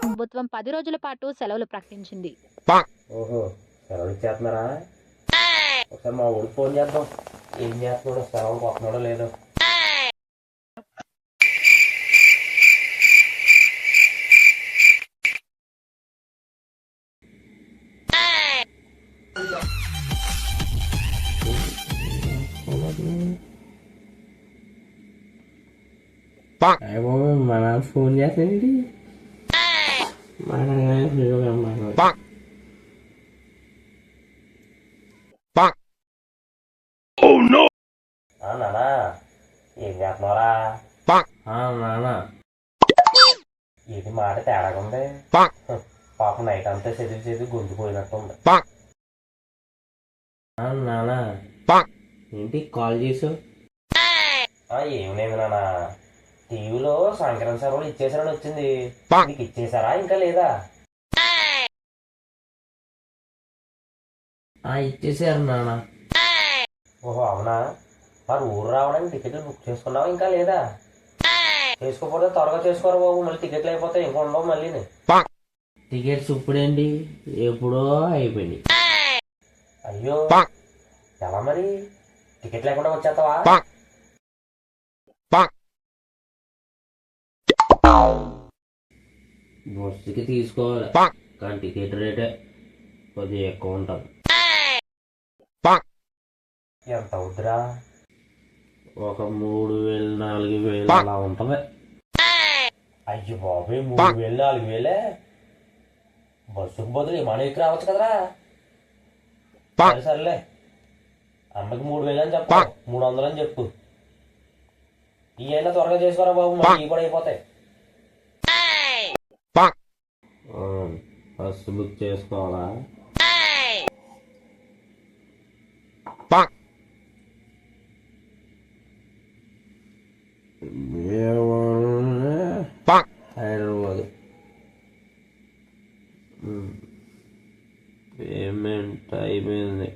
ప్రభుత్వం 10 రోజుల పాటు సెలవులు ప్రకటించింది. ఓహో, సెలవులు ఇచ్చేస్తున్నారా? ఒకసారి మా ఊరికి ఫోన్ చేద్దాం. ఏం చేస్తున్నాడో, సెలవులు వస్తున్నాడో లేదో. మన ఫోన్ చేస్తానండి. నానా ఏం చేస్తున్నారా? నానా ఇది మాట తేడాగా ఉంది. పాపం నైట్ అంతా చదివి గొంతు పోయినట్టుంది. నానా ఏంటి కాల్ చేసావు? ఏం లేదు నానా, టీవీలో సంక్రాంతి సెలవులు ఇచ్చేసారని వచ్చింది. నీకు ఇచ్చేసారా ఇంకా లేదా? ఇచ్చేసారు నాన్న. ఓహో అవునా, మరి ఊరు రావడానికి టికెట్లు బుక్ చేసుకున్నావా ఇంకా లేదా? చేసుకోకపోతే త్వరగా చేసుకోరు బాబు, మళ్ళీ టికెట్లు అయిపోతాయి, ఇంకా ఉండవు మళ్ళీ. టికెట్స్ ఇప్పుడేంటి, ఎప్పుడో అయిపోయింది. అయ్యో ఎలా మరి, టికెట్ లేకుండా వచ్చేస్తావా? బస్సుకి తీసుకోవాలి, కానీ టికెట్ రేటే కొద్దిగా ఎక్కువ ఉంటుంది. ఎంత అవుతురా? ఒక 3000 4000 అలా ఉంటుంది. అయ్యో బాబు, 3000 4000 బస్సుకు బదులు విమానం ఎక్కి రావచ్చు కదరా. సరే సర్లే, అమ్మకి 3000 అని చెప్పు, 300 అని చెప్పు. ఈ అయినా త్వరగా చేసుకోరా బాబు, మళ్ళీ కూడా అయిపోతాయి. బస్సు బుక్ చేసుకోవాలా? హైదరాబాద్ పేమెంట్ అయిపోయింది.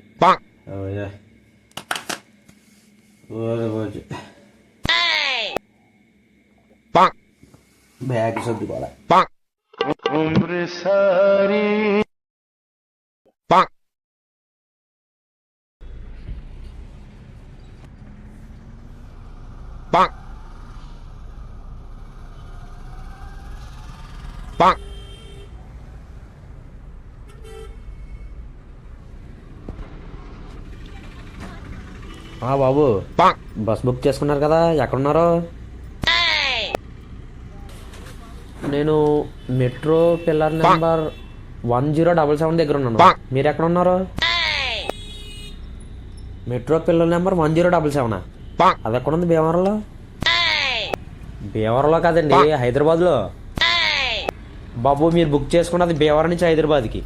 బ్యాగ్ సర్దుకోవాలి. బాబు, బస్ బుక్ చేసుకున్నారు కదా, ఎక్కడున్నారు? నేను మెట్రో పిల్లర్ నెంబర్ 1077 దగ్గర ఉన్నాను. మీరు ఎక్కడ ఉన్నారు? Metro pillar number 1077. అది ఎక్కడ ఉంది? భీమవరంలో? భీమవరంలో కాదండి, హైదరాబాద్లో. బాబు మీరు బుక్ చేసుకున్నది భీమవరం నుంచి హైదరాబాద్కి.